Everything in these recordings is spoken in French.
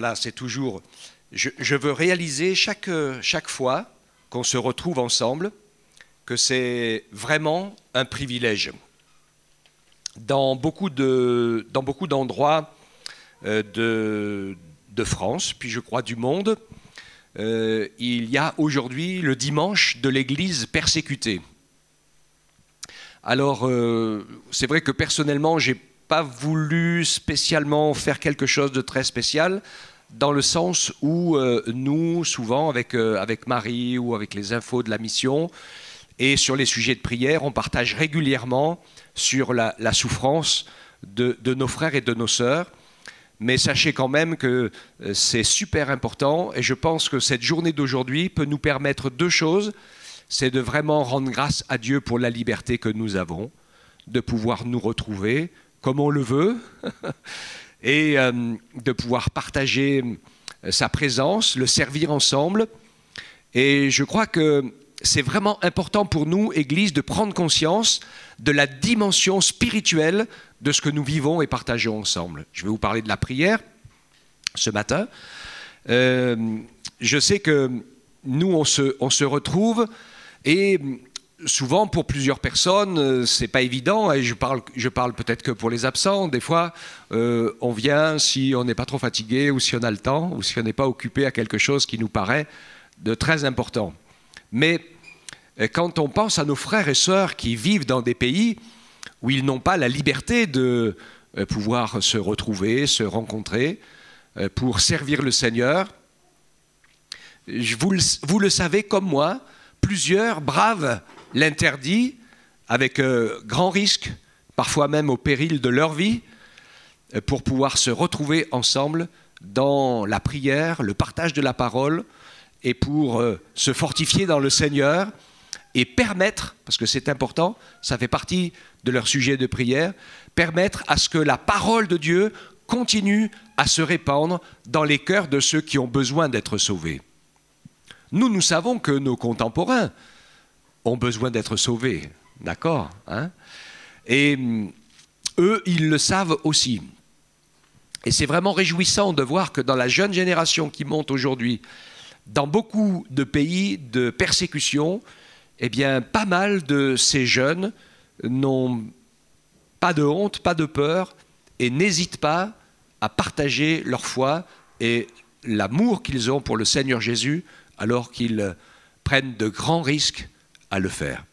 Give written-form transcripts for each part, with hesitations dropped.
voilà, c'est toujours... Je veux réaliser chaque fois qu'on se retrouve ensemble que c'est vraiment un privilège. Dans beaucoup d'endroits de France, puis je crois du monde, il y a aujourd'hui le dimanche de l'Église persécutée. Alors, c'est vrai que personnellement, je n'ai pas voulu spécialement faire quelque chose de très spécial, dans le sens où nous, souvent, avec Marie ou avec les infos de la mission, et sur les sujets de prière, on partage régulièrement sur la souffrance de nos frères et de nos sœurs. Mais sachez quand même que c'est super important, et je pense que cette journée d'aujourd'hui peut nous permettre deux choses. C'est de vraiment rendre grâce à Dieu pour la liberté que nous avons, de pouvoir nous retrouver comme on le veut, et de pouvoir partager sa présence, le servir ensemble. Et je crois que c'est vraiment important pour nous, Église, de prendre conscience de la dimension spirituelle de ce que nous vivons et partageons ensemble. Je vais vous parler de la prière ce matin. Je sais que nous, on se retrouve, et souvent pour plusieurs personnes, c'est pas évident, et je parle peut-être que pour les absents. Des fois, on vient si on n'est pas trop fatigué, ou si on a le temps, ou si on n'est pas occupé à quelque chose qui nous paraît de très important. Mais quand on pense à nos frères et sœurs qui vivent dans des pays où ils n'ont pas la liberté de pouvoir se retrouver, se rencontrer, pour servir le Seigneur, vous le savez comme moi, plusieurs bravent l'interdit avec grand risque, parfois même au péril de leur vie, pour pouvoir se retrouver ensemble dans la prière, le partage de la parole, et pour se fortifier dans le Seigneur et permettre, parce que c'est important, ça fait partie de leur sujet de prière, permettre à ce que la parole de Dieu continue à se répandre dans les cœurs de ceux qui ont besoin d'être sauvés. Nous savons que nos contemporains ont besoin d'être sauvés, d'accord, hein? Et eux, ils le savent aussi. Et c'est vraiment réjouissant de voir que dans la jeune génération qui monte aujourd'hui, dans beaucoup de pays de persécution, eh bien, pas mal de ces jeunes n'ont pas de honte, pas de peur, et n'hésitent pas à partager leur foi et l'amour qu'ils ont pour le Seigneur Jésus, alors qu'ils prennent de grands risques à le faire.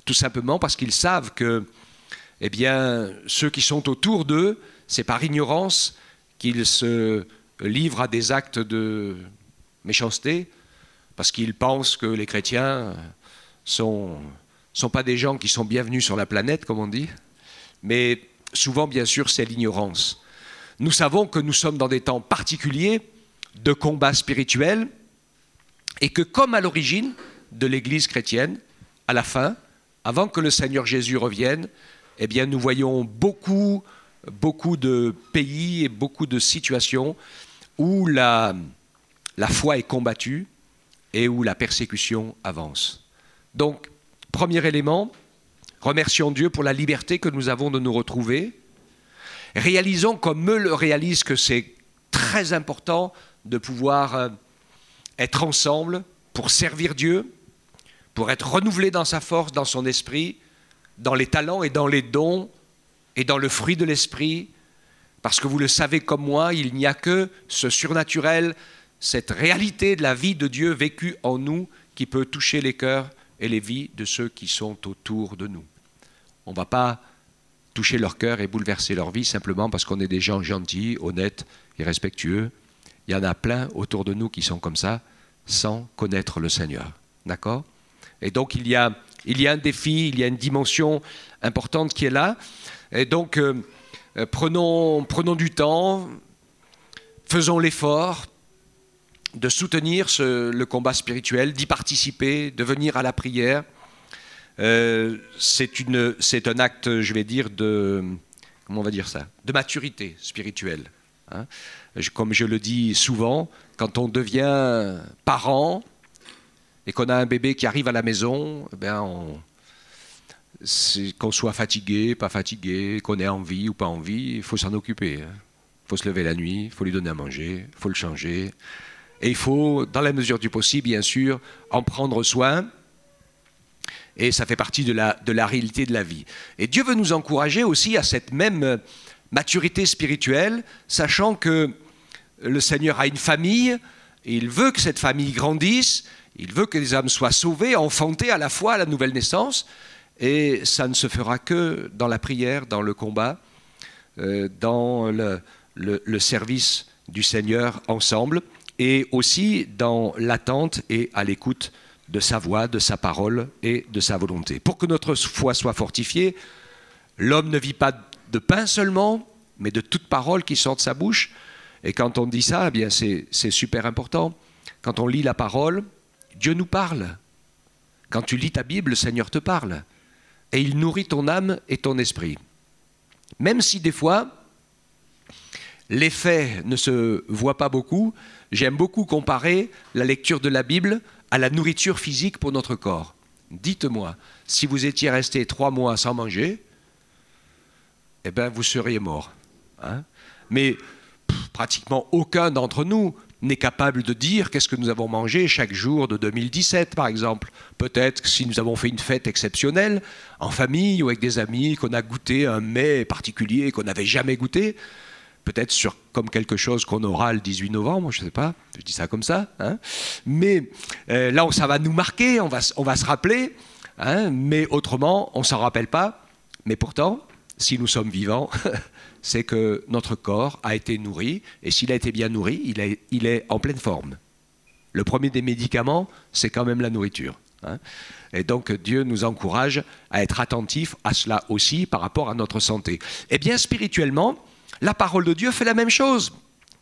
Tout simplement parce qu'ils savent que, eh bien, ceux qui sont autour d'eux, c'est par ignorance qu'ils se livrent à des actes de méchanceté, parce qu'ils pensent que les chrétiens sont pas des gens qui sont bienvenus sur la planète, comme on dit, mais souvent, bien sûr, c'est l'ignorance. Nous savons que nous sommes dans des temps particuliers de combat spirituel, et que comme à l'origine de l'Église chrétienne, à la fin, avant que le Seigneur Jésus revienne, eh bien, nous voyons beaucoup de pays et beaucoup de situations où la foi est combattue et où la persécution avance. Donc, premier élément, remercions Dieu pour la liberté que nous avons de nous retrouver. Réalisons, comme eux le réalisent, que c'est très important de pouvoir être ensemble pour servir Dieu, pour être renouvelé dans sa force, dans son esprit, dans les talents et dans les dons et dans le fruit de l'esprit, parce que vous le savez comme moi, il n'y a que ce surnaturel, cette réalité de la vie de Dieu vécue en nous qui peut toucher les cœurs et les vies de ceux qui sont autour de nous. On ne va pas toucher leur cœur et bouleverser leur vie simplement parce qu'on est des gens gentils, honnêtes et respectueux. Il y en a plein autour de nous qui sont comme ça, sans connaître le Seigneur. D'accord ? Et donc il y a un défi, il y a une dimension importante qui est là. Et donc prenons du temps, faisons l'effort de soutenir le combat spirituel, d'y participer, de venir à la prière. C'est un acte, je vais dire, comment on va dire ça, de maturité spirituelle. Hein. Comme je le dis souvent, quand on devient parent et qu'on a un bébé qui arrive à la maison, qu'on soit fatigué, pas fatigué, qu'on ait envie ou pas envie, il faut s'en occuper. Hein. Il faut se lever la nuit, il faut lui donner à manger, il faut le changer. Et il faut, dans la mesure du possible, bien sûr, en prendre soin. Et ça fait partie de la réalité de la vie. Et Dieu veut nous encourager aussi à cette même maturité spirituelle, sachant que le Seigneur a une famille, et il veut que cette famille grandisse, il veut que les âmes soient sauvées, enfantées à la fois à la nouvelle naissance, et ça ne se fera que dans la prière, dans le combat, dans le service du Seigneur ensemble, et aussi dans l'attente et à l'écoute de sa voix, de sa parole et de sa volonté. Pour que notre foi soit fortifiée, l'homme ne vit pas de pain seulement, mais de toute parole qui sort de sa bouche. Et quand on dit ça, eh bien c'est super important. Quand on lit la parole, Dieu nous parle. Quand tu lis ta Bible, le Seigneur te parle. Et il nourrit ton âme et ton esprit. Même si des fois, les faits ne se voient pas beaucoup, j'aime beaucoup comparer la lecture de la Bible à la nourriture physique pour notre corps. Dites-moi, si vous étiez resté 3 mois sans manger, eh bien vous seriez mort. Hein? Mais pratiquement aucun d'entre nous n'est capable de dire qu'est-ce que nous avons mangé chaque jour de 2017, par exemple. Peut-être que si nous avons fait une fête exceptionnelle, en famille ou avec des amis, qu'on a goûté un mets particulier qu'on n'avait jamais goûté, peut-être comme quelque chose qu'on aura le 18 novembre, je ne sais pas, je dis ça comme ça. Hein. Mais là, ça va nous marquer, on va se rappeler, hein, mais autrement, on ne s'en rappelle pas. Mais pourtant, si nous sommes vivants, c'est que notre corps a été nourri, et s'il a été bien nourri, il est en pleine forme. Le premier des médicaments, c'est quand même la nourriture. Hein. Et donc Dieu nous encourage à être attentifs à cela aussi par rapport à notre santé. Eh bien, spirituellement, la parole de Dieu fait la même chose.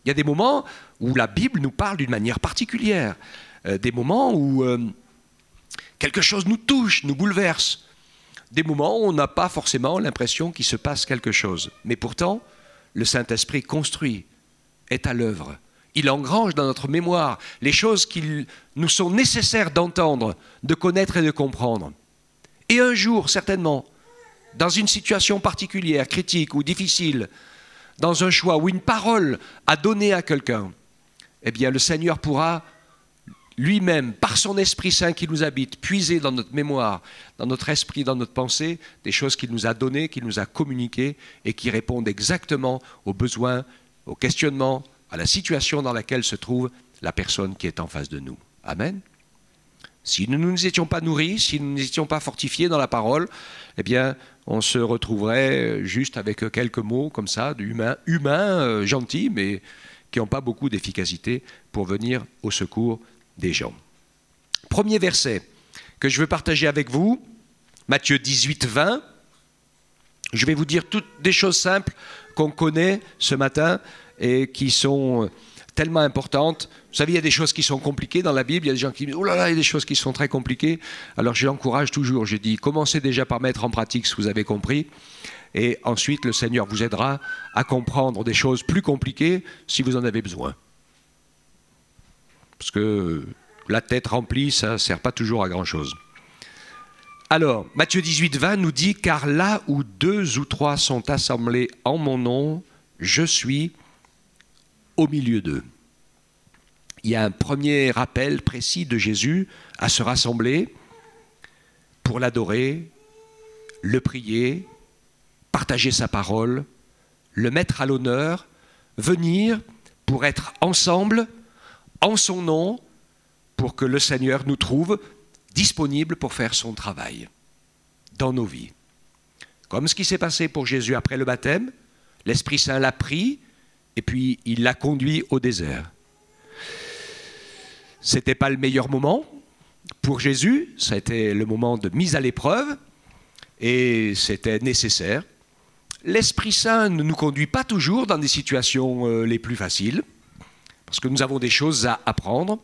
Il y a des moments où la Bible nous parle d'une manière particulière, des moments où quelque chose nous touche, nous bouleverse, des moments où on n'a pas forcément l'impression qu'il se passe quelque chose. Mais pourtant, le Saint-Esprit construit, est à l'œuvre. Il engrange dans notre mémoire les choses qui nous sont nécessaires d'entendre, de connaître et de comprendre. Et un jour, certainement, dans une situation particulière, critique ou difficile, dans un choix ou une parole à donner à quelqu'un, eh bien le Seigneur pourra lui-même, par son Esprit Saint qui nous habite, puiser dans notre mémoire, dans notre esprit, dans notre pensée, des choses qu'il nous a données, qu'il nous a communiquées et qui répondent exactement aux besoins, aux questionnements, à la situation dans laquelle se trouve la personne qui est en face de nous. Amen. Si nous ne nous étions pas nourris, si nous n'étions pas fortifiés dans la parole, eh bien, on se retrouverait juste avec quelques mots comme ça, humains, gentils, mais qui n'ont pas beaucoup d'efficacité pour venir au secours des gens. Premier verset que je veux partager avec vous, Matthieu 18, 20. Je vais vous dire toutes des choses simples qu'on connaît ce matin et qui sont tellement importantes. Vous savez, il y a des choses qui sont compliquées dans la Bible, il y a des gens qui disent « Oh là là, il y a des choses qui sont très compliquées ». Alors je l'encourage toujours, je dis « Commencez déjà par mettre en pratique ce que vous avez compris ». Et ensuite, le Seigneur vous aidera à comprendre des choses plus compliquées si vous en avez besoin. Parce que la tête remplie, ça ne sert pas toujours à grand-chose. Alors, Matthieu 18, 20 nous dit « Car là où 2 ou 3 sont assemblés en mon nom, je suis au milieu d'eux. » Il y a un premier rappel précis de Jésus à se rassembler pour l'adorer, le prier, partager sa parole, le mettre à l'honneur, venir pour être ensemble, en son nom, pour que le Seigneur nous trouve disponibles pour faire son travail dans nos vies. Comme ce qui s'est passé pour Jésus après le baptême, l'Esprit Saint l'a pris et puis il l'a conduit au désert. Ce n'était pas le meilleur moment pour Jésus, ça a été le moment de mise à l'épreuve et c'était nécessaire. L'Esprit Saint ne nous conduit pas toujours dans des situations les plus faciles, parce que nous avons des choses à apprendre,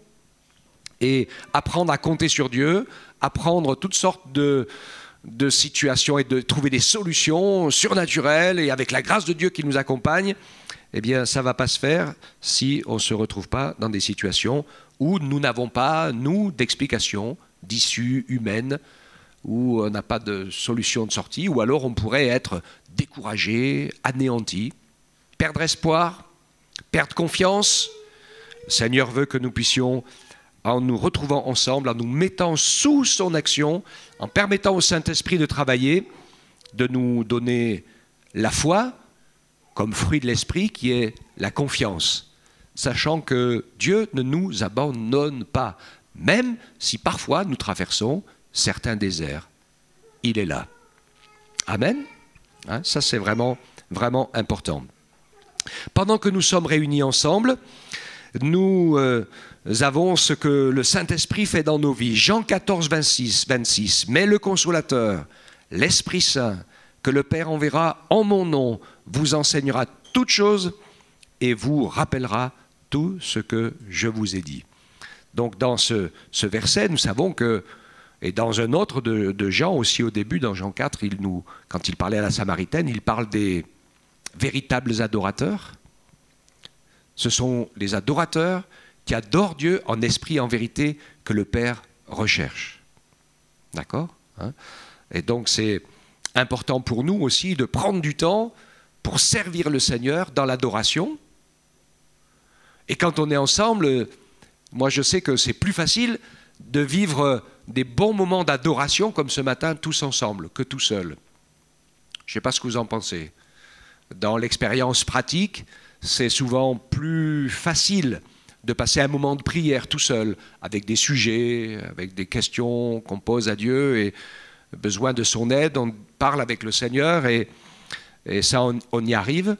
et apprendre à compter sur Dieu, apprendre toutes sortes de situations et de trouver des solutions surnaturelles et avec la grâce de Dieu qui nous accompagne, eh bien ça ne va pas se faire si on ne se retrouve pas dans des situations où nous n'avons pas, nous, d'explication, d'issue humaine, où on n'a pas de solution de sortie, ou alors on pourrait être découragé, anéanti, perdre espoir, perdre confiance. Le Seigneur veut que nous puissions, en nous retrouvant ensemble, en nous mettant sous son action, en permettant au Saint-Esprit de travailler, de nous donner la foi comme fruit de l'Esprit qui est la confiance, sachant que Dieu ne nous abandonne pas, même si parfois nous traversons certains déserts. Il est là. Amen. Hein, ça c'est vraiment, vraiment important. Pendant que nous sommes réunis ensemble, nous avons ce que le Saint-Esprit fait dans nos vies. Jean 14, 26. Mais le Consolateur, l'Esprit Saint, que le Père enverra en mon nom, vous enseignera toutes choses et vous rappellera tout ce que je vous ai dit. Donc dans ce verset, nous savons que, et dans un autre de Jean aussi au début, dans Jean 4, quand il parlait à la Samaritaine, il parle des véritables adorateurs. Ce sont les adorateurs qui adorent Dieu en esprit et en vérité que le Père recherche. D'accord, hein? Et donc c'est important pour nous aussi de prendre du temps pour servir le Seigneur dans l'adoration. Et quand on est ensemble, moi je sais que c'est plus facile de vivre des bons moments d'adoration comme ce matin tous ensemble que tout seul. Je ne sais pas ce que vous en pensez. Dans l'expérience pratique, c'est souvent plus facile de passer un moment de prière tout seul, avec des sujets, avec des questions qu'on pose à Dieu et besoin de son aide, on parle avec le Seigneur et ça on y arrive.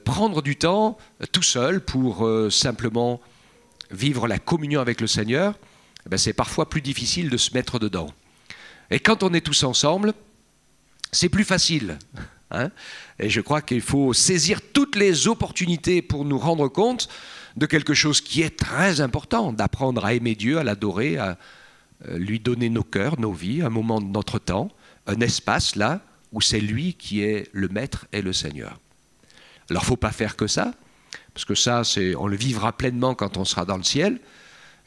Prendre du temps tout seul pour simplement vivre la communion avec le Seigneur, c'est parfois plus difficile de se mettre dedans. Et quand on est tous ensemble, c'est plus facile. Hein? Et je crois qu'il faut saisir toutes les opportunités pour nous rendre compte de quelque chose qui est très important, d'apprendre à aimer Dieu, à l'adorer, à lui donner nos cœurs, nos vies, un moment de notre temps, un espace là où c'est lui qui est le maître et le Seigneur. Alors il ne faut pas faire que ça, parce que ça, on le vivra pleinement quand on sera dans le ciel.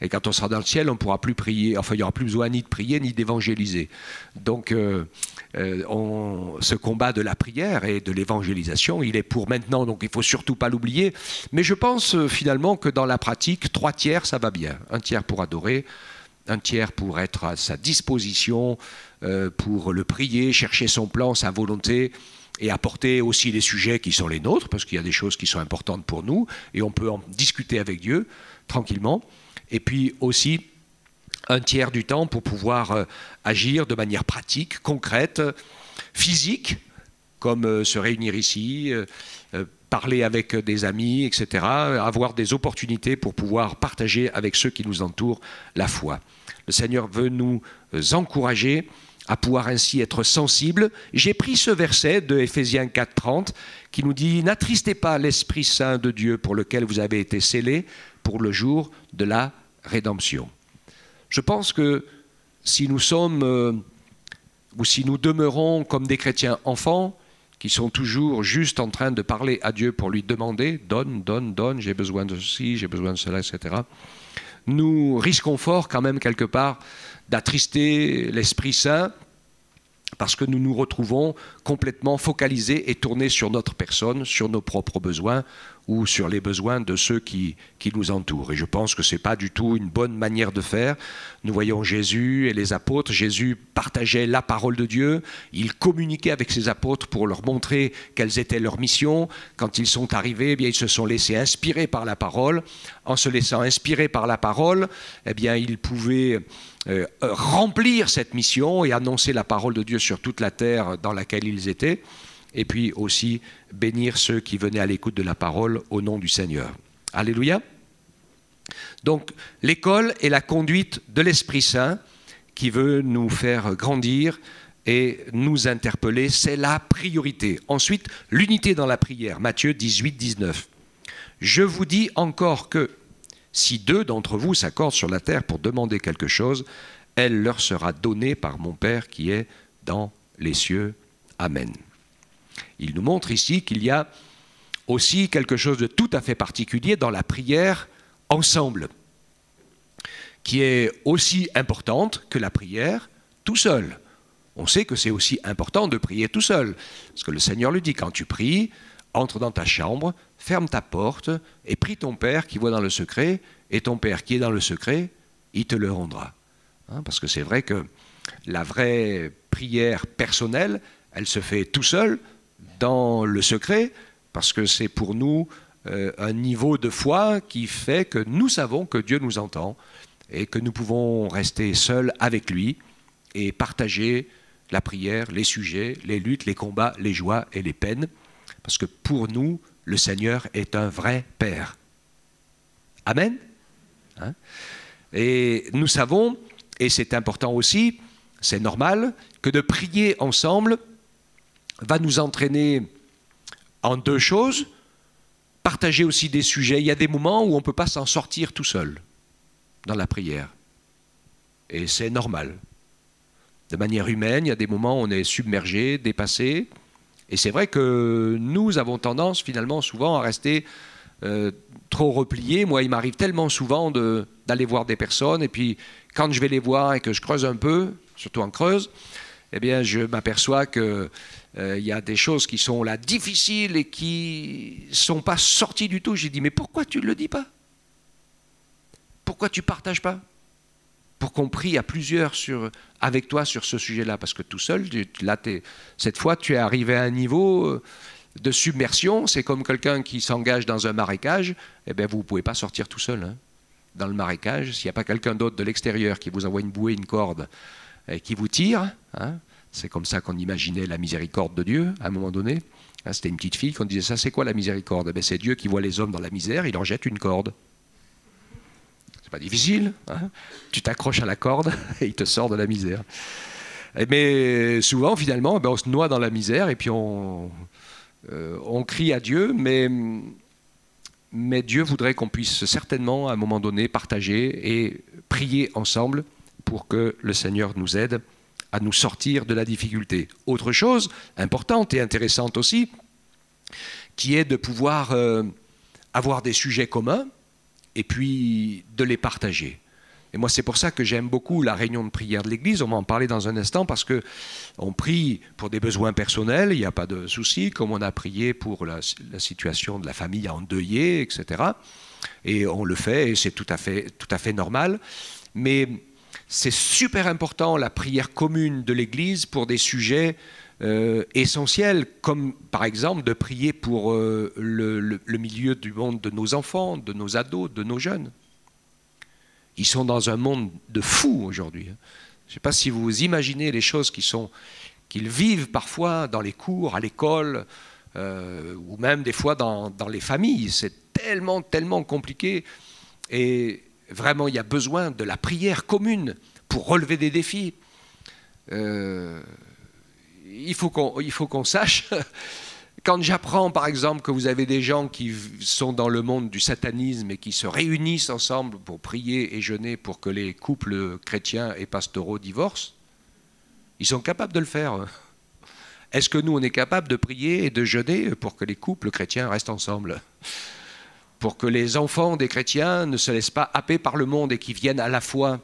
Et quand on sera dans le ciel, on ne pourra plus prier, enfin il n'y aura plus besoin ni de prier ni d'évangéliser. Donc ce combat de la prière et de l'évangélisation, il est pour maintenant, donc il ne faut surtout pas l'oublier. Mais je pense finalement que dans la pratique, 3 tiers, ça va bien. 1 tiers pour adorer, 1 tiers pour être à sa disposition, pour le prier, chercher son plan, sa volonté, et apporter aussi les sujets qui sont les nôtres, parce qu'il y a des choses qui sont importantes pour nous, et on peut en discuter avec Dieu tranquillement. Et puis aussi 1 tiers du temps pour pouvoir agir de manière pratique, concrète, physique, comme se réunir ici, parler avec des amis, etc., avoir des opportunités pour pouvoir partager avec ceux qui nous entourent la foi. Le Seigneur veut nous encourager à pouvoir ainsi être sensibles. J'ai pris ce verset de Éphésiens 4:30 qui nous dit « N'attristez pas l'Esprit Saint de Dieu pour lequel vous avez été scellés pour le jour de la rédemption ». Je pense que si nous sommes, ou si nous demeurons comme des chrétiens enfants, qui sont toujours juste en train de parler à Dieu pour lui demander « donne, donne, donne, j'ai besoin de ceci, j'ai besoin de cela, etc. » Nous risquons fort quand même quelque part d'attrister l'Esprit Saint parce que nous nous retrouvons complètement focalisés et tournés sur notre personne, sur nos propres besoins ou sur les besoins de ceux qui nous entourent. Et je pense que ce n'est pas du tout une bonne manière de faire. Nous voyons Jésus et les apôtres. Jésus partageait la parole de Dieu. Il communiquait avec ses apôtres pour leur montrer quelles étaient leurs missions. Quand ils sont arrivés, eh bien, ils se sont laissés inspirer par la parole. En se laissant inspirer par la parole, eh bien, ils pouvaient remplir cette mission et annoncer la parole de Dieu sur toute la terre dans laquelle ils étaient, et puis aussi bénir ceux qui venaient à l'écoute de la parole au nom du Seigneur. Alléluia. Donc l'école est la conduite de l'Esprit Saint qui veut nous faire grandir et nous interpeller, c'est la priorité. Ensuite, l'unité dans la prière, Matthieu 18, 19. Je vous dis encore que si 2 d'entre vous s'accordent sur la terre pour demander quelque chose, elle leur sera donnée par mon Père qui est dans les cieux. Amen. Il nous montre ici qu'il y a aussi quelque chose de tout à fait particulier dans la prière ensemble, qui est aussi importante que la prière tout seul. On sait que c'est aussi important de prier tout seul, parce que le Seigneur le dit, quand tu pries, entre dans ta chambre, ferme ta porte et prie ton Père qui voit dans le secret, et ton Père qui est dans le secret, il te le rendra. Hein, parce que c'est vrai que la vraie prière personnelle, elle se fait tout seul, dans le secret, parce que c'est pour nous un niveau de foi qui fait que nous savons que Dieu nous entend et que nous pouvons rester seuls avec lui et partager la prière, les sujets, les luttes, les combats, les joies et les peines, parce que pour nous, le Seigneur est un vrai Père. Amen. Hein? Et nous savons, et c'est important aussi, c'est normal, que de prier ensemble va nous entraîner en deux choses, partager aussi des sujets. Il y a des moments où on ne peut pas s'en sortir tout seul dans la prière. Et c'est normal. De manière humaine, il y a des moments où on est submergé, dépassé. Et c'est vrai que nous avons tendance finalement souvent à rester trop repliés. Moi, il m'arrive tellement souvent d'aller voir des personnes. Et puis, quand je vais les voir et que je creuse un peu, surtout en Creuse, eh bien, je m'aperçois qu'il y a des choses qui sont là difficiles et qui ne sont pas sorties du tout. J'ai dit, mais pourquoi tu ne le dis pas? Pourquoi tu ne partages pas? Pour qu'on prie à plusieurs avec toi sur ce sujet-là. Parce que tout seul, cette fois, tu es arrivé à un niveau de submersion. C'est comme quelqu'un qui s'engage dans un marécage. Eh bien, vous ne pouvez pas sortir tout seul. Hein. Dans le marécage, s'il n'y a pas quelqu'un d'autre de l'extérieur qui vous envoie une bouée, une corde, et qui vous tire, hein, c'est comme ça qu'on imaginait la miséricorde de Dieu, à un moment donné. Hein, c'était une petite fille qu'on disait, ça c'est quoi la miséricorde? Eh bien, c'est Dieu qui voit les hommes dans la misère, il leur jette une corde. C'est pas difficile, hein, tu t'accroches à la corde et il te sort de la misère. Mais souvent, finalement, on se noie dans la misère et puis on crie à Dieu, mais Dieu voudrait qu'on puisse certainement, à un moment donné, partager et prier ensemble pour que le Seigneur nous aide à nous sortir de la difficulté. Autre chose importante et intéressante aussi, qui est de pouvoir avoir des sujets communs et puis de les partager. Et moi, c'est pour ça que j'aime beaucoup la réunion de prière de l'Église. On va en parler dans un instant parce qu'on prie pour des besoins personnels, il n'y a pas de souci, comme on a prié pour la situation de la famille endeuillée, etc. Et on le fait et c'est tout à fait normal. Mais c'est super important la prière commune de l'Église pour des sujets essentiels, comme par exemple de prier pour le milieu du monde de nos enfants, de nos ados, de nos jeunes. Ils sont dans un monde de fous aujourd'hui. Je ne sais pas si vous imaginez les choses qu'ils vivent parfois dans les cours, à l'école, ou même des fois dans les familles. C'est tellement, tellement compliqué. Et vraiment, il y a besoin de la prière commune pour relever des défis. Il faut qu'on sache, quand j'apprends par exemple que vous avez des gens qui sont dans le monde du satanisme et qui se réunissent ensemble pour prier et jeûner pour que les couples chrétiens et pastoraux divorcent, ils sont capables de le faire. Est-ce que nous, on est capables de prier et de jeûner pour que les couples chrétiens restent ensemble ? Pour que les enfants des chrétiens ne se laissent pas happer par le monde et qui viennent à la foi,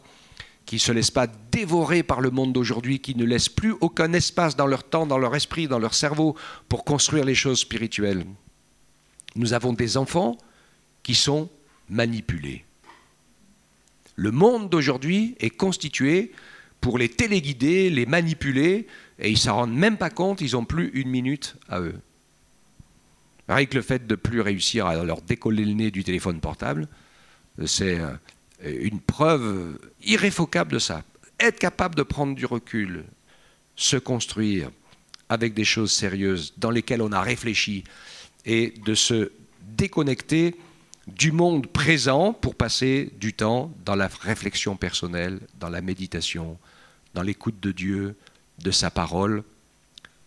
qui ne se laissent pas dévorer par le monde d'aujourd'hui, qui ne laissent plus aucun espace dans leur temps, dans leur esprit, dans leur cerveau pour construire les choses spirituelles. Nous avons des enfants qui sont manipulés. Le monde d'aujourd'hui est constitué pour les téléguider, les manipuler, et ils ne s'en rendent même pas compte, ils n'ont plus une minute à eux. Avec le fait de ne plus réussir à leur décoller le nez du téléphone portable, c'est une preuve irréfocable de ça. Être capable de prendre du recul, se construire avec des choses sérieuses dans lesquelles on a réfléchi et de se déconnecter du monde présent pour passer du temps dans la réflexion personnelle, dans la méditation, dans l'écoute de Dieu, de sa parole,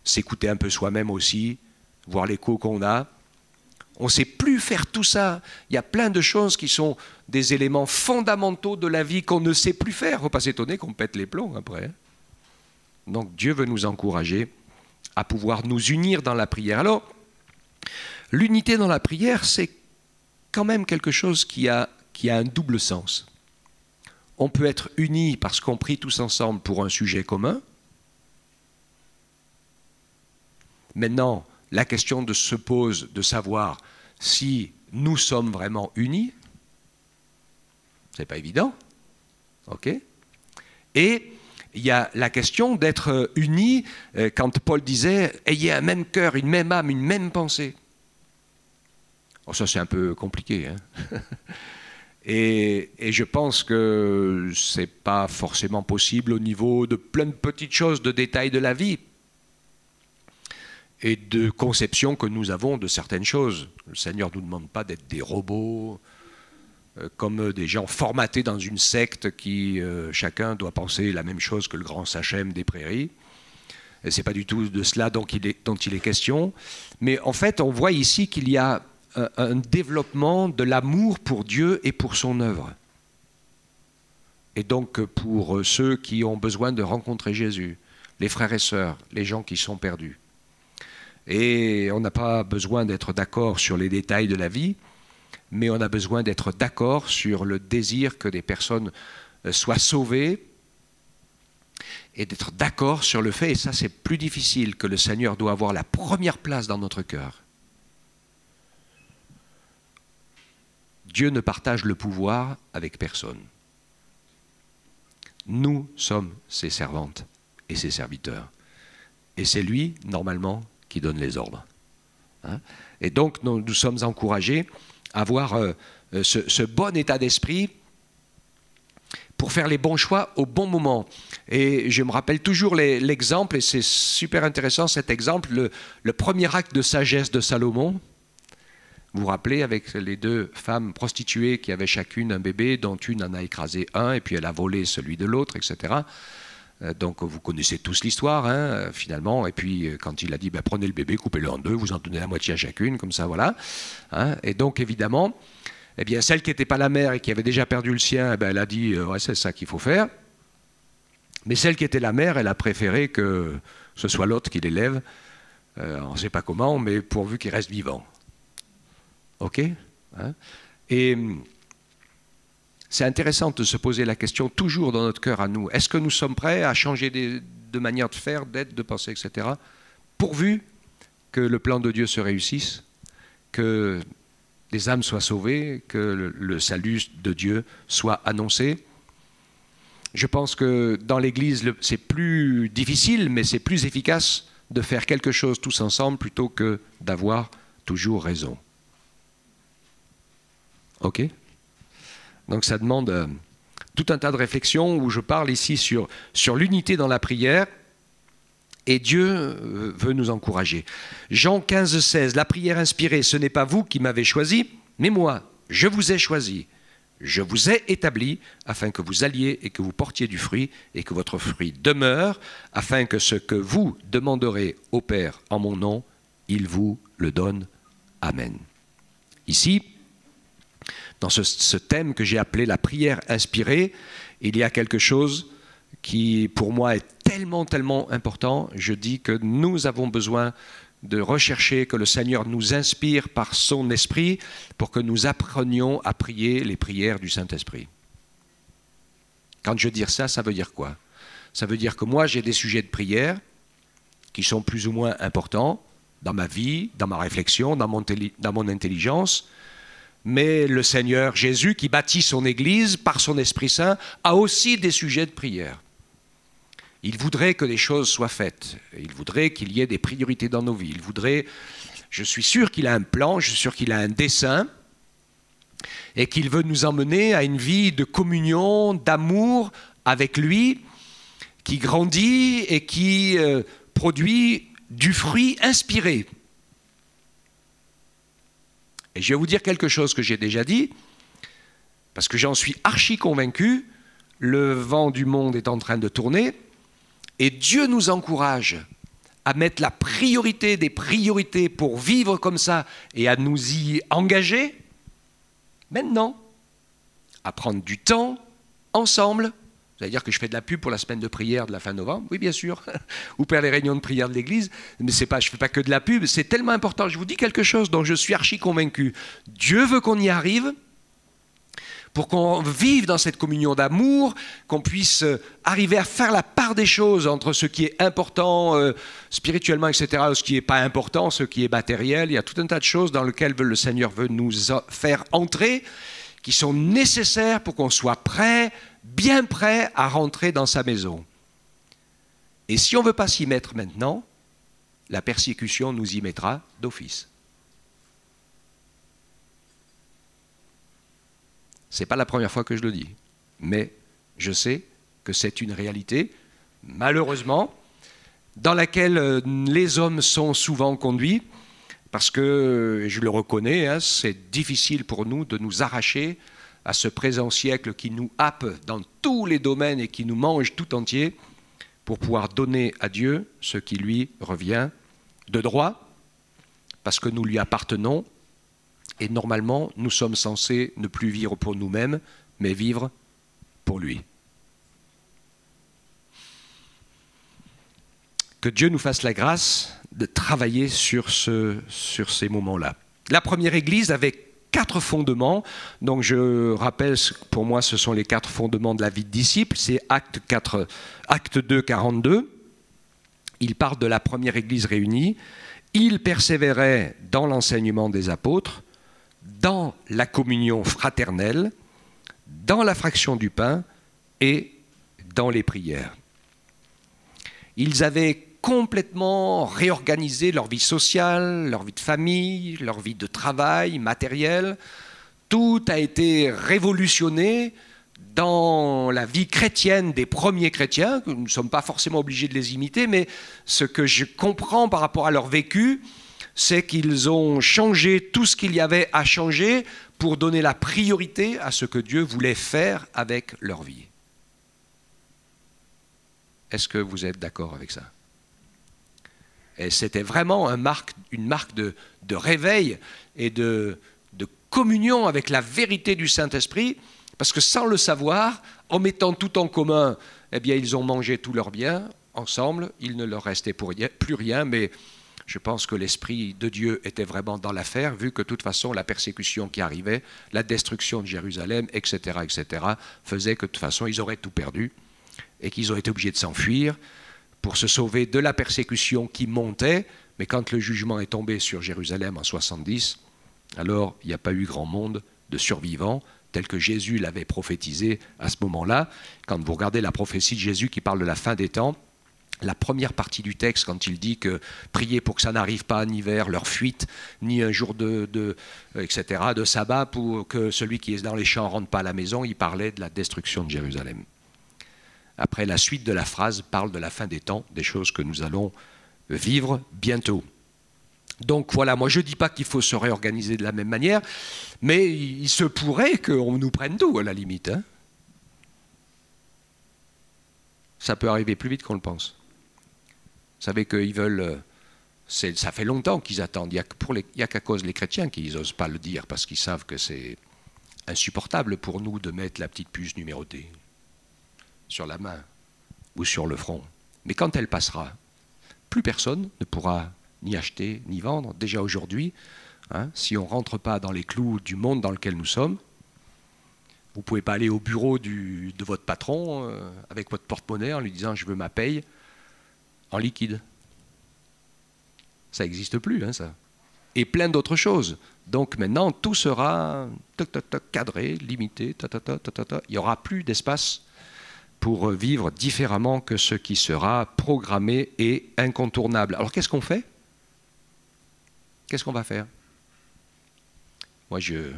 s'écouter un peu soi-même aussi, voir l'écho qu'on a. On ne sait plus faire tout ça. Il y a plein de choses qui sont des éléments fondamentaux de la vie qu'on ne sait plus faire. Il ne faut pas s'étonner qu'on pète les plombs après. Donc Dieu veut nous encourager à pouvoir nous unir dans la prière. Alors, l'unité dans la prière, c'est quand même quelque chose qui a un double sens. On peut être unis parce qu'on prie tous ensemble pour un sujet commun. Maintenant, la question se pose de savoir si nous sommes vraiment unis. C'est pas évident. OK ? Et il y a la question d'être unis, quand Paul disait « ayez un même cœur, une même âme, une même pensée ». Bon, ça, c'est un peu compliqué. Hein. Et je pense que ce n'est pas forcément possible au niveau de plein de petites choses, de détails de la vie et de conception que nous avons de certaines choses. Le Seigneur ne nous demande pas d'être des robots, comme des gens formatés dans une secte qui, chacun doit penser la même chose que le grand sachem des prairies. Et ce n'est pas du tout de cela dont il est question. Mais en fait, on voit ici qu'il y a un développement de l'amour pour Dieu et pour son œuvre. Et donc pour ceux qui ont besoin de rencontrer Jésus, les frères et sœurs, les gens qui sont perdus. Et on n'a pas besoin d'être d'accord sur les détails de la vie, mais on a besoin d'être d'accord sur le désir que des personnes soient sauvées et d'être d'accord sur le fait, et ça c'est plus difficile, que le Seigneur doit avoir la première place dans notre cœur. Dieu ne partage le pouvoir avec personne. Nous sommes ses servantes et ses serviteurs. Et c'est lui, normalement, qui donne les ordres. Hein ? Et donc, nous sommes encouragés à avoir ce bon état d'esprit pour faire les bons choix au bon moment. Et je me rappelle toujours l'exemple, et c'est super intéressant cet exemple, le premier acte de sagesse de Salomon. Vous vous rappelez, avec les deux femmes prostituées qui avaient chacune un bébé, dont une en a écrasé un, et puis elle a volé celui de l'autre, etc. Donc vous connaissez tous l'histoire, hein, finalement. Et puis quand il a dit, prenez le bébé, coupez-le en deux, vous en donnez la moitié à chacune, comme ça, voilà. Hein, et donc évidemment, eh bien, celle qui n'était pas la mère et qui avait déjà perdu le sien, elle a dit, ouais, c'est ça qu'il faut faire. Mais celle qui était la mère, elle a préféré que ce soit l'autre qui l'élève, on ne sait pas comment, mais pourvu qu'il reste vivant. OK, hein? Et c'est intéressant de se poser la question toujours dans notre cœur à nous. Est-ce que nous sommes prêts à changer de manière de faire, d'être, de penser, etc. pourvu que le plan de Dieu se réussisse, que des âmes soient sauvées, que le salut de Dieu soit annoncé. Je pense que dans l'Église, c'est plus difficile, mais c'est plus efficace de faire quelque chose tous ensemble plutôt que d'avoir toujours raison. OK ? Donc ça demande tout un tas de réflexions où je parle ici sur l'unité dans la prière, et Dieu veut nous encourager. Jean 15, 16, la prière inspirée, ce n'est pas vous qui m'avez choisi, mais moi, je vous ai choisi, je vous ai établi, afin que vous alliez et que vous portiez du fruit, et que votre fruit demeure, afin que ce que vous demanderez au Père en mon nom, il vous le donne. Amen. Ici, dans ce thème que j'ai appelé la prière inspirée, il y a quelque chose qui, pour moi, est tellement, tellement important. Je dis que nous avons besoin de rechercher que le Seigneur nous inspire par son esprit pour que nous apprenions à prier les prières du Saint-Esprit. Quand je dis ça, ça veut dire quoi ? Ça veut dire que moi, j'ai des sujets de prière qui sont plus ou moins importants dans ma vie, dans ma réflexion, dans mon intelligence. Mais le Seigneur Jésus, qui bâtit son Église par son Esprit Saint, a aussi des sujets de prière. Il voudrait que les choses soient faites. Il voudrait qu'il y ait des priorités dans nos vies. Il voudrait, je suis sûr qu'il a un plan, je suis sûr qu'il a un dessein, et qu'il veut nous emmener à une vie de communion, d'amour avec lui, qui grandit et qui produit du fruit inspiré. Et je vais vous dire quelque chose que j'ai déjà dit, parce que j'en suis archi convaincu, le vent du monde est en train de tourner, et Dieu nous encourage à mettre la priorité des priorités pour vivre comme ça, et à nous y engager, maintenant, à prendre du temps, ensemble. Vous allez dire que je fais de la pub pour la semaine de prière de la fin novembre? Oui, bien sûr. Ou pour les réunions de prière de l'Église. Mais je ne fais pas que de la pub, c'est tellement important. Je vous dis quelque chose dont je suis archi convaincu. Dieu veut qu'on y arrive pour qu'on vive dans cette communion d'amour, qu'on puisse arriver à faire la part l'écart des choses entre ce qui est important spirituellement, etc., et ce qui n'est pas important, ce qui est matériel. Il y a tout un tas de choses dans lesquelles le Seigneur veut nous faire entrer, qui sont nécessaires pour qu'on soit prêt, bien prêt à rentrer dans sa maison. Et si on ne veut pas s'y mettre maintenant, la persécution nous y mettra d'office. Ce n'est pas la première fois que je le dis, mais je sais que c'est une réalité, malheureusement, dans laquelle les hommes sont souvent conduits, parce que, je le reconnais, hein, c'est difficile pour nous de nous arracher à ce présent siècle qui nous happe dans tous les domaines et qui nous mange tout entier, pour pouvoir donner à Dieu ce qui lui revient de droit, parce que nous lui appartenons, et normalement, nous sommes censés ne plus vivre pour nous-mêmes, mais vivre pour lui. Que Dieu nous fasse la grâce de travailler sur ces moments-là. La première Église avait 4 fondements. Donc je rappelle, pour moi, ce sont les 4 fondements de la vie de disciple. C'est Acte 2, 42. Il parle de la première Église réunie. Il persévérait dans l'enseignement des apôtres, dans la communion fraternelle, dans la fraction du pain et dans les prières. Ils avaient complètement réorganisé leur vie sociale, leur vie de famille, leur vie de travail, matériel. Tout a été révolutionné dans la vie chrétienne des premiers chrétiens. Nous ne sommes pas forcément obligés de les imiter, mais ce que je comprends par rapport à leur vécu, c'est qu'ils ont changé tout ce qu'il y avait à changer pour donner la priorité à ce que Dieu voulait faire avec leur vie. Est-ce que vous êtes d'accord avec ça ? Et c'était vraiment une marque de réveil et de communion avec la vérité du Saint-Esprit, parce que sans le savoir, en mettant tout en commun, eh bien, ils ont mangé tous leurs biens ensemble, il ne leur restait plus rien, mais je pense que l'Esprit de Dieu était vraiment dans l'affaire, vu que de toute façon, la persécution qui arrivait, la destruction de Jérusalem, etc., faisait que de toute façon, ils auraient tout perdu et qu'ils ont été obligés de s'enfuir pour se sauver de la persécution qui montait. Mais quand le jugement est tombé sur Jérusalem en 70, alors il n'y a pas eu grand monde de survivants, tel que Jésus l'avait prophétisé à ce moment-là. Quand vous regardez la prophétie de Jésus qui parle de la fin des temps, la première partie du texte, quand il dit que priez pour que ça n'arrive pas en hiver, leur fuite, ni un jour etc., de sabbat, pour que celui qui est dans les champs ne rentre pas à la maison, il parlait de la destruction de Jérusalem. Après, la suite de la phrase parle de la fin des temps, des choses que nous allons vivre bientôt. Donc voilà, moi je ne dis pas qu'il faut se réorganiser de la même manière, mais il se pourrait qu'on nous prenne tout à la limite. Hein. Ça peut arriver plus vite qu'on le pense. Vous savez qu'ils veulent... ça fait longtemps qu'ils attendent. Il n'y a qu'à cause des chrétiens qui n'osent pas le dire, parce qu'ils savent que c'est insupportable pour nous de mettre la petite puce numérotée sur la main ou sur le front. Mais quand elle passera, plus personne ne pourra ni acheter ni vendre. Déjà aujourd'hui, hein, si on ne rentre pas dans les clous du monde dans lequel nous sommes, vous ne pouvez pas aller au bureau de votre patron avec votre porte-monnaie en lui disant « je veux ma paye » en liquide. Ça n'existe plus, hein, ça. Et plein d'autres choses. Donc maintenant, tout sera cadré, limité. Il n'y aura plus d'espace pour vivre différemment que ce qui sera programmé et incontournable. Alors qu'est-ce qu'on fait ? Qu'est-ce qu'on va faire ? Moi, je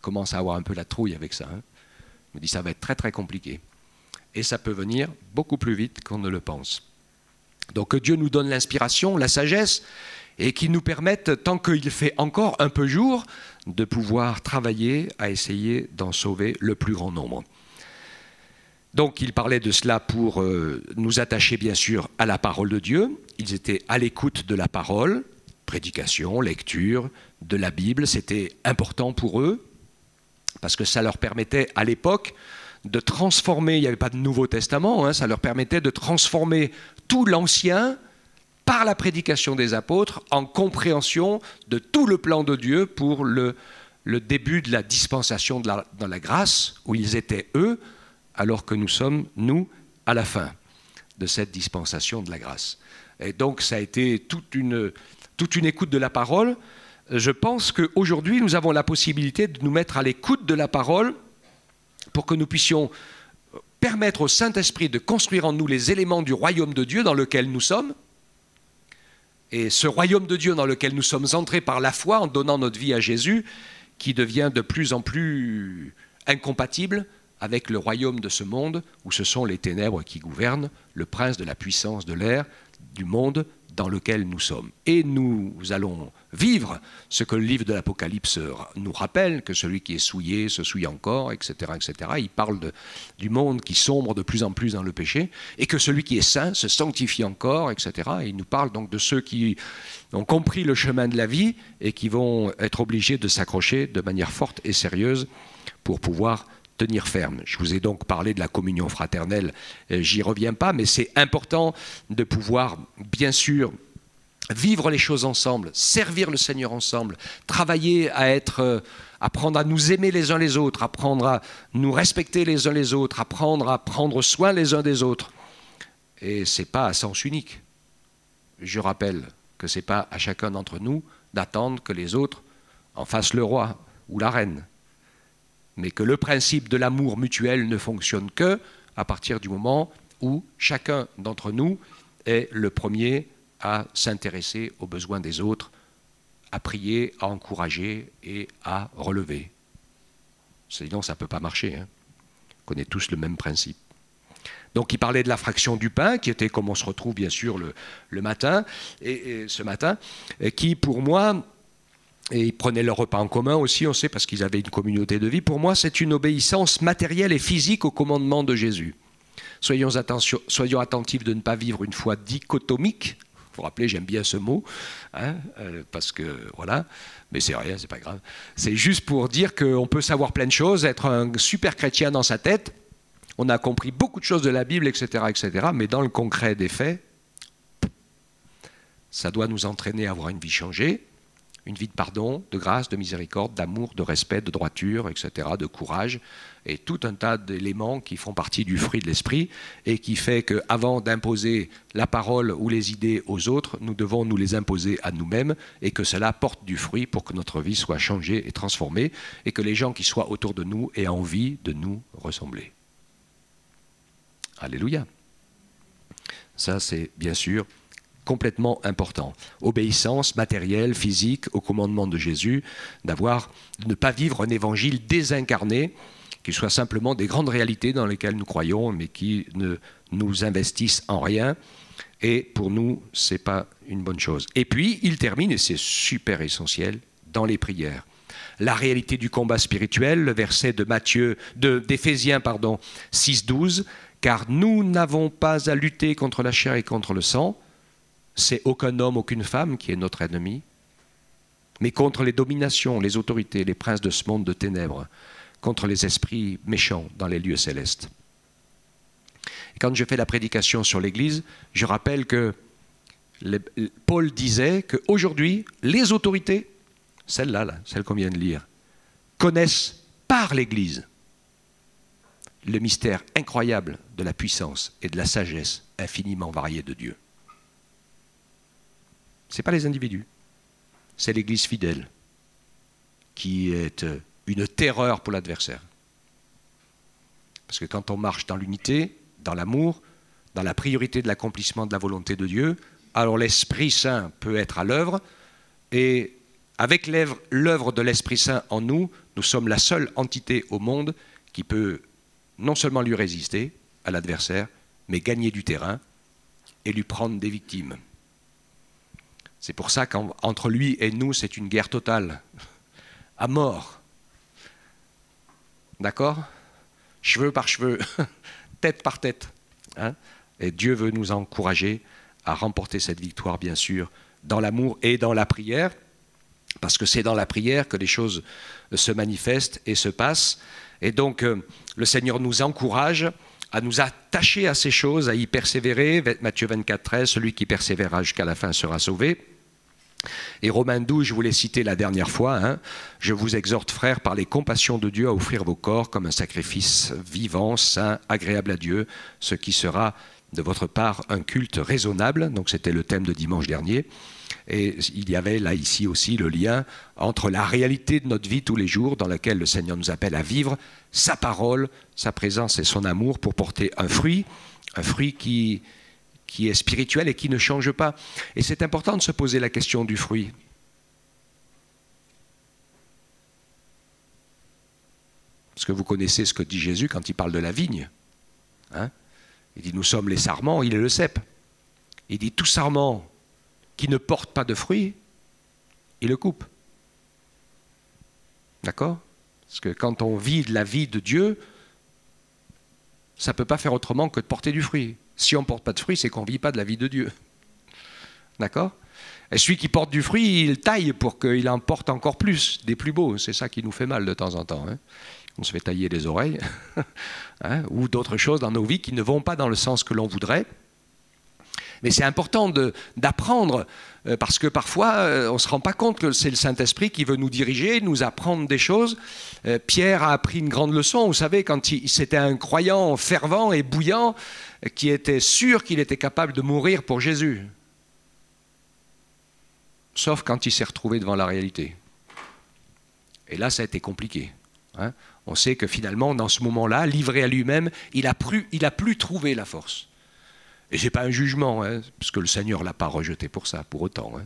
commence à avoir un peu la trouille avec ça. Hein. Je me dis, ça va être très très compliqué. Et ça peut venir beaucoup plus vite qu'on ne le pense. Donc que Dieu nous donne l'inspiration, la sagesse, et qu'il nous permette, tant qu'il fait encore un peu jour, de pouvoir travailler à essayer d'en sauver le plus grand nombre. Donc il parlait de cela pour nous attacher bien sûr à la parole de Dieu. Ils étaient à l'écoute de la parole, prédication, lecture de la Bible, c'était important pour eux, parce que ça leur permettait à l'époque de transformer, il n'y avait pas de Nouveau Testament, hein, ça leur permettait de transformer tout l'Ancien par la prédication des apôtres en compréhension de tout le plan de Dieu pour le début de la dispensation dans la grâce, où ils étaient eux, alors que nous sommes, nous, à la fin. de cette dispensation de la grâce. Et donc ça a été toute une écoute de la parole. Je pense qu'aujourd'hui, nous avons la possibilité de nous mettre à l'écoute de la parole pour que nous puissions permettre au Saint-Esprit de construire en nous les éléments du royaume de Dieu dans lequel nous sommes. Et ce royaume de Dieu dans lequel nous sommes entrés par la foi en donnant notre vie à Jésus, qui devient de plus en plus incompatible avec le royaume de ce monde où ce sont les ténèbres qui gouvernent, le prince de la puissance de l'air, du monde dans lequel nous sommes. Et nous allons vivre ce que le livre de l'Apocalypse nous rappelle, que celui qui est souillé se souille encore, etc. etc. Il parle du monde qui sombre de plus en plus dans le péché, et que celui qui est saint se sanctifie encore, etc. Et il nous parle donc de ceux qui ont compris le chemin de la vie et qui vont être obligés de s'accrocher de manière forte et sérieuse pour pouvoir tenir ferme. Je vous ai donc parlé de la communion fraternelle, j'y reviens pas, mais c'est important de pouvoir, bien sûr, vivre les choses ensemble, servir le Seigneur ensemble, travailler à apprendre à nous aimer les uns les autres, apprendre à nous respecter les uns les autres, apprendre à prendre soin les uns des autres. Et ce n'est pas à sens unique. Je rappelle que ce n'est pas à chacun d'entre nous d'attendre que les autres en fassent le roi ou la reine, mais que le principe de l'amour mutuel ne fonctionne que à partir du moment où chacun d'entre nous est le premier à s'intéresser aux besoins des autres, à prier, à encourager et à relever. Sinon, ça ne peut pas marcher. On connaît tous le même principe. Donc, il parlait de la fraction du pain, qui était comme on se retrouve bien sûr le matin, et ce matin, et qui pour moi... Et ils prenaient leur repas en commun aussi, on sait, parce qu'ils avaient une communauté de vie. Pour moi, c'est une obéissance matérielle et physique au commandement de Jésus. Soyons attentifs de ne pas vivre une foi dichotomique. Vous vous rappelez, j'aime bien ce mot, parce que, voilà, mais c'est rien, c'est pas grave. C'est juste pour dire qu'on peut savoir plein de choses, être un super chrétien dans sa tête, on a compris beaucoup de choses de la Bible, etc., etc., mais dans le concret des faits, ça doit nous entraîner à avoir une vie changée, une vie de pardon, de grâce, de miséricorde, d'amour, de respect, de droiture, etc., de courage, et tout un tas d'éléments qui font partie du fruit de l'esprit et qui fait qu'avant d'imposer la parole ou les idées aux autres, nous devons nous les imposer à nous-mêmes et que cela porte du fruit pour que notre vie soit changée et transformée et que les gens qui soient autour de nous aient envie de nous ressembler. Alléluia. Ça, c'est bien sûr complètement important. Obéissance matérielle, physique, au commandement de Jésus, de ne pas vivre un évangile désincarné, qui soit simplement des grandes réalités dans lesquelles nous croyons, mais qui ne nous investissent en rien. Et pour nous, ce n'est pas une bonne chose. Et puis, il termine, et c'est super essentiel, dans les prières. La réalité du combat spirituel, le verset d'Éphésiens 6,12, « Car nous n'avons pas à lutter contre la chair et contre le sang, c'est aucun homme, aucune femme qui est notre ennemi, mais contre les dominations, les autorités, les princes de ce monde de ténèbres, contre les esprits méchants dans les lieux célestes. » Et quand je fais la prédication sur l'Église, je rappelle que Paul disait qu'aujourd'hui, les autorités, celles qu'on vient de lire, connaissent par l'Église le mystère incroyable de la puissance et de la sagesse infiniment variée de Dieu. Ce n'est pas les individus, c'est l'Église fidèle qui est une terreur pour l'adversaire. Parce que quand on marche dans l'unité, dans l'amour, dans la priorité de l'accomplissement de la volonté de Dieu, alors l'Esprit Saint peut être à l'œuvre, et avec l'œuvre de l'Esprit Saint en nous, nous sommes la seule entité au monde qui peut non seulement lui résister à l'adversaire, mais gagner du terrain et lui prendre des victimes. C'est pour ça qu'entre lui et nous, c'est une guerre totale, à mort. D'accord ? Cheveu par cheveu, tête par tête. Et Dieu veut nous encourager à remporter cette victoire, bien sûr, dans l'amour et dans la prière, parce que c'est dans la prière que les choses se manifestent et se passent. Et donc, le Seigneur nous encourage à nous attacher à ces choses, à y persévérer. Matthieu 24, 13, celui qui persévérera jusqu'à la fin sera sauvé. Et Romains 12, je vous l'ai cité la dernière fois, je vous exhorte, frères, par les compassions de Dieu, à offrir vos corps comme un sacrifice vivant, saint, agréable à Dieu, ce qui sera de votre part un culte raisonnable. Donc c'était le thème de dimanche dernier. Et il y avait là, ici aussi, le lien entre la réalité de notre vie tous les jours, dans laquelle le Seigneur nous appelle à vivre, sa parole, sa présence et son amour pour porter un fruit qui est spirituel et qui ne change pas. Et c'est important de se poser la question du fruit. Parce que vous connaissez ce que dit Jésus quand il parle de la vigne. Hein? Il dit, nous sommes les sarments, il est le cep. Il dit, tout sarment qui ne porte pas de fruits, il le coupe. D'accord? Parce que quand on vit de la vie de Dieu, ça ne peut pas faire autrement que de porter du fruit. Si on ne porte pas de fruit, c'est qu'on ne vit pas de la vie de Dieu. D'accord? Et celui qui porte du fruit, il taille pour qu'il en porte encore plus, des plus beaux. C'est ça qui nous fait mal de temps en temps. Hein? On se fait tailler les oreilles, hein, ou d'autres choses dans nos vies qui ne vont pas dans le sens que l'on voudrait. Mais c'est important d'apprendre, parce que parfois, on ne se rend pas compte que c'est le Saint-Esprit qui veut nous diriger, nous apprendre des choses. Pierre a appris une grande leçon, vous savez, quand c'était un croyant fervent et bouillant, qui était sûr qu'il était capable de mourir pour Jésus. Sauf quand il s'est retrouvé devant la réalité. Et là, ça a été compliqué. Hein. On sait que finalement, dans ce moment-là, livré à lui-même, il a plus trouvé la force. Et ce n'est pas un jugement, hein, parce que le Seigneur ne l'a pas rejeté pour ça, pour autant. Hein.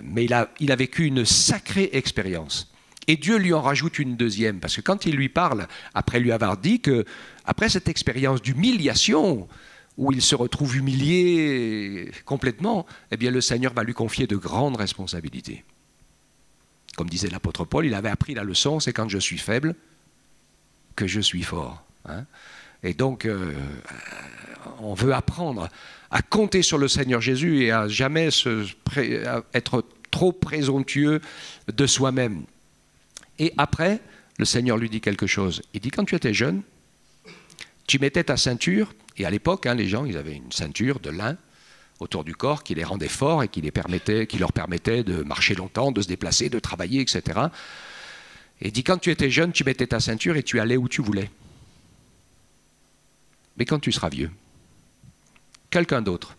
Mais il a vécu une sacrée expérience. Et Dieu lui en rajoute une deuxième, parce que quand il lui parle, après lui avoir dit que, après cette expérience d'humiliation, où il se retrouve humilié complètement, eh bien le Seigneur va lui confier de grandes responsabilités. Comme disait l'apôtre Paul, il avait appris la leçon, c'est quand je suis faible que je suis fort. Hein. Et donc, on veut apprendre à compter sur le Seigneur Jésus et à jamais être trop présomptueux de soi-même. Et après, le Seigneur lui dit quelque chose. Il dit, quand tu étais jeune, tu mettais ta ceinture, et à l'époque, hein, les gens, ils avaient une ceinture de lin autour du corps qui les rendait forts et qui leur permettait de marcher longtemps, de se déplacer, de travailler, etc. Et il dit, quand tu étais jeune, tu mettais ta ceinture et tu allais où tu voulais. Mais quand tu seras vieux, quelqu'un d'autre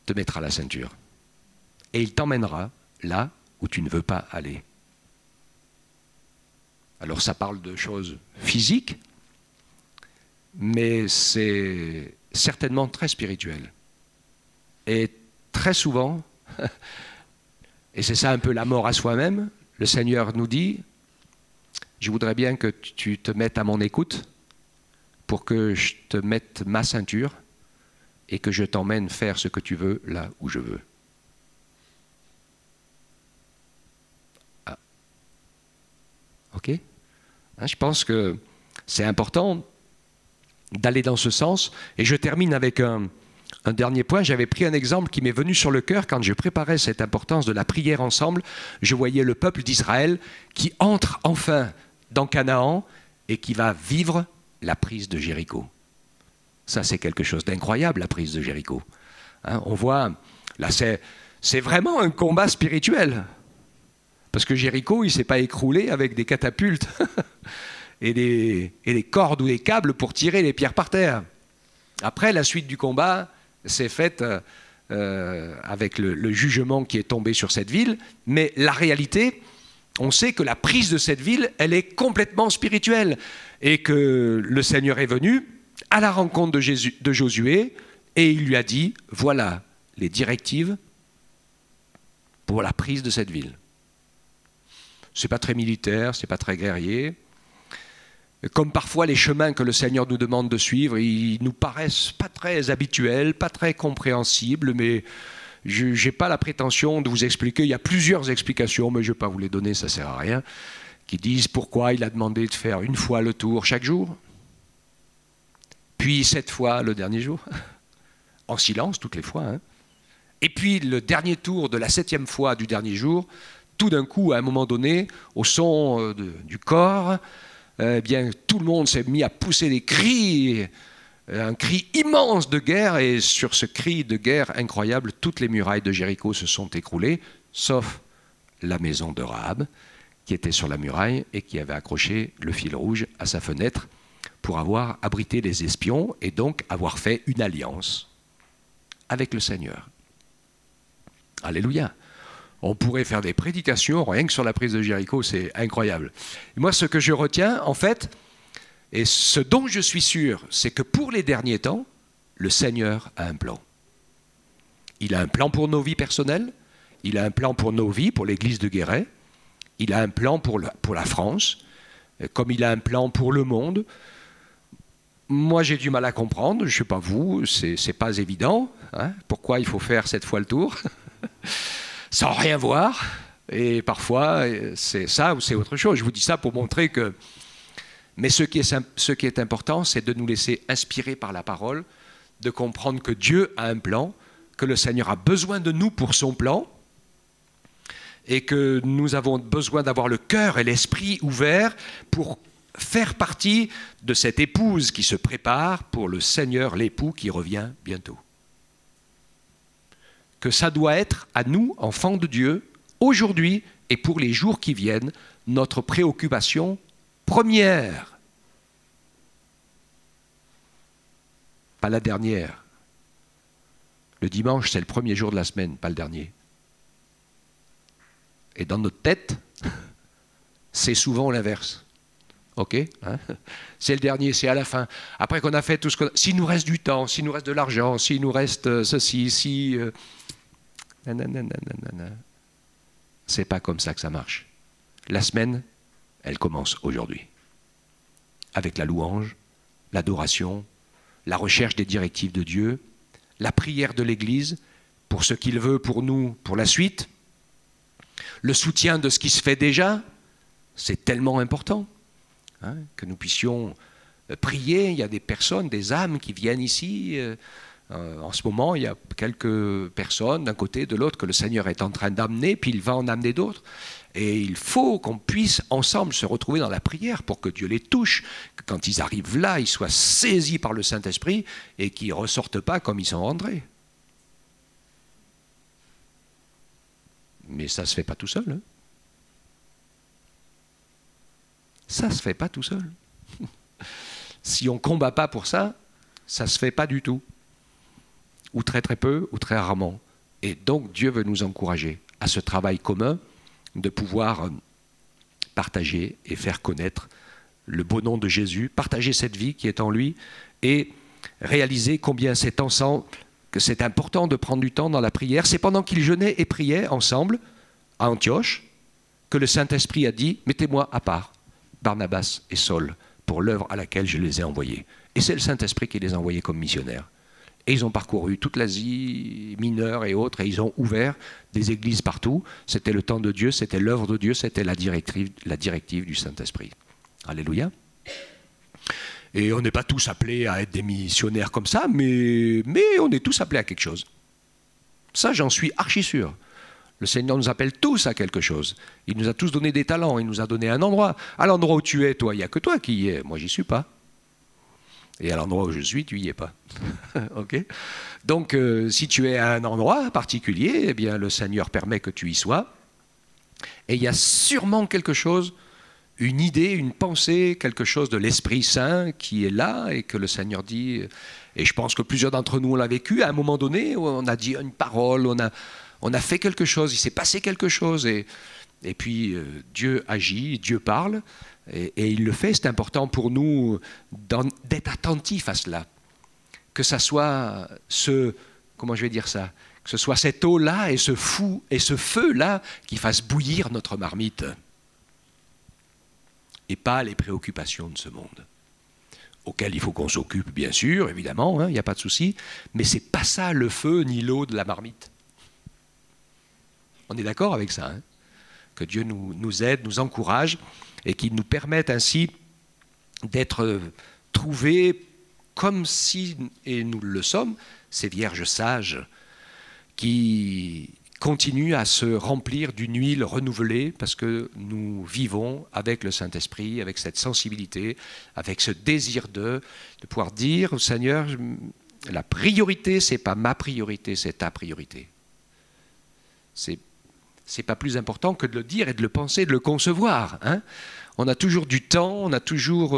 te mettra la ceinture. Et il t'emmènera là où tu ne veux pas aller. Alors ça parle de choses physiques, mais c'est certainement très spirituel. Et très souvent, et c'est ça un peu la mort à soi-même, le Seigneur nous dit, je voudrais bien que tu te mettes à mon écoute pour que je te mette ma ceinture et que je t'emmène faire ce que tu veux là où je veux. Ah. Ok ? Hein, je pense que c'est important d'aller dans ce sens. Et je termine avec un dernier point. J'avais pris un exemple qui m'est venu sur le cœur quand je préparais cette importance de la prière ensemble. Je voyais le peuple d'Israël qui entre enfin dans Canaan et qui va vivre la prise de Jéricho. Ça, c'est quelque chose d'incroyable, la prise de Jéricho. Hein, on voit, là, c'est vraiment un combat spirituel. Parce que Jéricho, il ne s'est pas écroulé avec des catapultes et des cordes ou des câbles pour tirer les pierres par terre. Après, la suite du combat s'est faite avec le jugement qui est tombé sur cette ville. Mais la réalité, on sait que la prise de cette ville, elle est complètement spirituelle. Et que le Seigneur est venu à la rencontre de Josué et il lui a dit, voilà les directives pour la prise de cette ville. Ce n'est pas très militaire, ce n'est pas très guerrier. Comme parfois les chemins que le Seigneur nous demande de suivre, ils nous paraissent pas très habituels, pas très compréhensibles, mais je n'ai pas la prétention de vous expliquer. Il y a plusieurs explications, mais je ne vais pas vous les donner, ça ne sert à rien, qui disent pourquoi il a demandé de faire une fois le tour chaque jour, puis 7 fois le dernier jour, en silence toutes les fois, hein. Et puis le dernier tour de la 7e fois du dernier jour, tout d'un coup, à un moment donné, au son du corps, eh bien, tout le monde s'est mis à pousser des cris, un cri immense de guerre, et sur ce cri de guerre incroyable, toutes les murailles de Jéricho se sont écroulées, sauf la maison de Rahab, qui était sur la muraille et qui avait accroché le fil rouge à sa fenêtre. pour avoir abrité les espions et donc avoir fait une alliance avec le Seigneur. Alléluia. On pourrait faire des prédications rien que sur la prise de Jéricho, c'est incroyable. Et moi, ce que je retiens, en fait, et ce dont je suis sûr, c'est que pour les derniers temps, le Seigneur a un plan. Il a un plan pour nos vies personnelles, il a un plan pour nos vies, pour l'église de Guéret, il a un plan pour la France, comme il a un plan pour le monde. Moi, j'ai du mal à comprendre, je ne sais pas vous, c'est pas évident. Hein, pourquoi il faut faire cette fois le tour sans rien voir? Et parfois, c'est ça ou c'est autre chose. Je vous dis ça pour montrer que... Mais ce qui est important, c'est de nous laisser inspirer par la parole, de comprendre que Dieu a un plan, que le Seigneur a besoin de nous pour son plan, et que nous avons besoin d'avoir le cœur et l'esprit ouverts pour faire partie de cette épouse qui se prépare pour le Seigneur, l'époux qui revient bientôt. Que ça doit être à nous, enfants de Dieu, aujourd'hui et pour les jours qui viennent, notre préoccupation première. Pas la dernière. Le dimanche, c'est le premier jour de la semaine, pas le dernier. Et dans notre tête, c'est souvent l'inverse. Ok, hein, c'est le dernier, c'est à la fin. Après qu'on a fait tout ce qu'on a... S'il nous reste du temps, s'il nous reste de l'argent, s'il nous reste ceci, si... C'est pas comme ça que ça marche. La semaine, elle commence aujourd'hui. Avec la louange, l'adoration, la recherche des directives de Dieu, la prière de l'Église pour ce qu'il veut pour nous, pour la suite, le soutien de ce qui se fait déjà, c'est tellement important. Hein, que nous puissions prier. Il y a des personnes, des âmes qui viennent ici. En ce moment, il y a quelques personnes d'un côté, de l'autre, que le Seigneur est en train d'amener, puis il va en amener d'autres. Et il faut qu'on puisse ensemble se retrouver dans la prière pour que Dieu les touche, que quand ils arrivent là, ils soient saisis par le Saint-Esprit et qu'ils ne ressortent pas comme ils sont rentrés. Mais ça ne se fait pas tout seul. Hein. Ça ne se fait pas tout seul. Si on ne combat pas pour ça, ça ne se fait pas du tout. Ou très très peu, ou très rarement. Et donc Dieu veut nous encourager à ce travail commun de pouvoir partager et faire connaître le beau nom de Jésus, partager cette vie qui est en lui et réaliser combien c'est ensemble, que c'est important de prendre du temps dans la prière. C'est pendant qu'ils jeûnaient et priaient ensemble à Antioche que le Saint-Esprit a dit « Mettez-moi à part Barnabas et Saul pour l'œuvre à laquelle je les ai envoyés. » Et c'est le Saint-Esprit qui les a envoyés comme missionnaires. Et ils ont parcouru toute l'Asie mineure et autres, et ils ont ouvert des églises partout. C'était le temps de Dieu, c'était l'œuvre de Dieu, c'était la directive du Saint-Esprit. Alléluia. Et on n'est pas tous appelés à être des missionnaires comme ça, mais on est tous appelés à quelque chose. Ça, j'en suis archi sûr. Le Seigneur nous appelle tous à quelque chose. Il nous a tous donné des talents, il nous a donné un endroit. À l'endroit où tu es, toi, il n'y a que toi qui y es. Moi, j'y suis pas. Et à l'endroit où je suis, tu n'y es pas. Okay. Donc, si tu es à un endroit particulier, eh bien, le Seigneur permet que tu y sois. Et il y a sûrement quelque chose, une idée, une pensée, quelque chose de l'Esprit Saint qui est là et que le Seigneur dit. Et je pense que plusieurs d'entre nous, on l'a vécu à un moment donné, où on a dit une parole, on a fait quelque chose, il s'est passé quelque chose. Et puis, Dieu agit, Dieu parle. Et il le fait, c'est important pour nous d'être attentifs à cela. Que ça soit comment je vais dire ça, que ce soit cette eau-là et ce feu-là qui fasse bouillir notre marmite. Et pas les préoccupations de ce monde. Auxquelles il faut qu'on s'occupe, bien sûr, évidemment, hein, il n'y a pas de souci, mais ce n'est pas ça le feu ni l'eau de la marmite. On est d'accord avec ça, hein? Que Dieu nous aide, nous encourage, et qu'il nous permette ainsi d'être trouvés comme si, et nous le sommes, ces vierges sages qui continuent à se remplir d'une huile renouvelée parce que nous vivons avec le Saint-Esprit, avec cette sensibilité, avec ce désir de pouvoir dire au Seigneur, la priorité, ce n'est pas ma priorité, c'est ta priorité. c'est pas plus important que de le dire et de le penser, de le concevoir. Hein. On a toujours du temps, on a toujours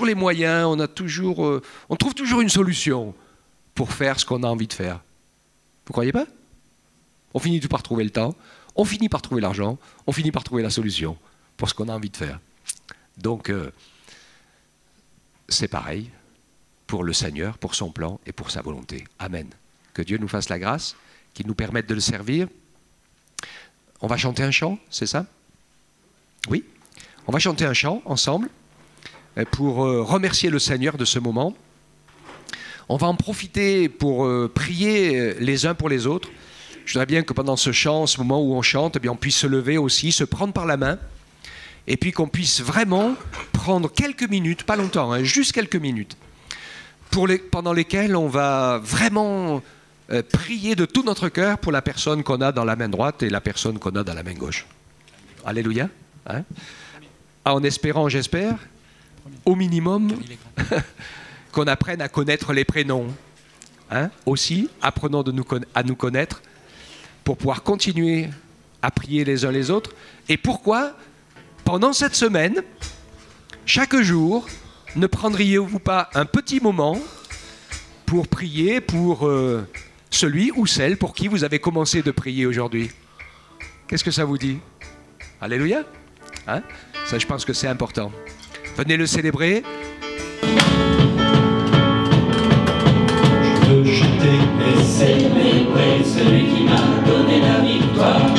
les moyens, on trouve toujours une solution pour faire ce qu'on a envie de faire. Vous croyez pas? On finit tout par trouver le temps, on finit par trouver l'argent, on finit par trouver la solution pour ce qu'on a envie de faire. Donc, c'est pareil pour le Seigneur, pour son plan et pour sa volonté. Amen. Que Dieu nous fasse la grâce, qu'il nous permette de le servir. On va chanter un chant, c'est ça? Oui, on va chanter un chant ensemble pour remercier le Seigneur de ce moment. On va en profiter pour prier les uns pour les autres. Je voudrais bien que pendant ce chant, ce moment où on chante, eh bien, on puisse se lever aussi, se prendre par la main, et puis qu'on puisse vraiment prendre quelques minutes, pas longtemps, hein, juste quelques minutes, pendant lesquelles on va vraiment prier de tout notre cœur pour la personne qu'on a dans la main droite et la personne qu'on a dans la main gauche. Alléluia. Hein? En espérant, j'espère, au minimum, qu'on apprenne à connaître les prénoms. Hein? Aussi, apprenons à nous connaître pour pouvoir continuer à prier les uns les autres. Et pourquoi, pendant cette semaine, chaque jour, ne prendriez-vous pas un petit moment pour prier pour celui ou celle pour qui vous avez commencé de prier aujourd'hui? Qu'est-ce que ça vous dit? Alléluia. Hein? Ça, je pense que c'est important. Venez le célébrer. Je veux chanter et célébrer celui qui m'a donné la victoire.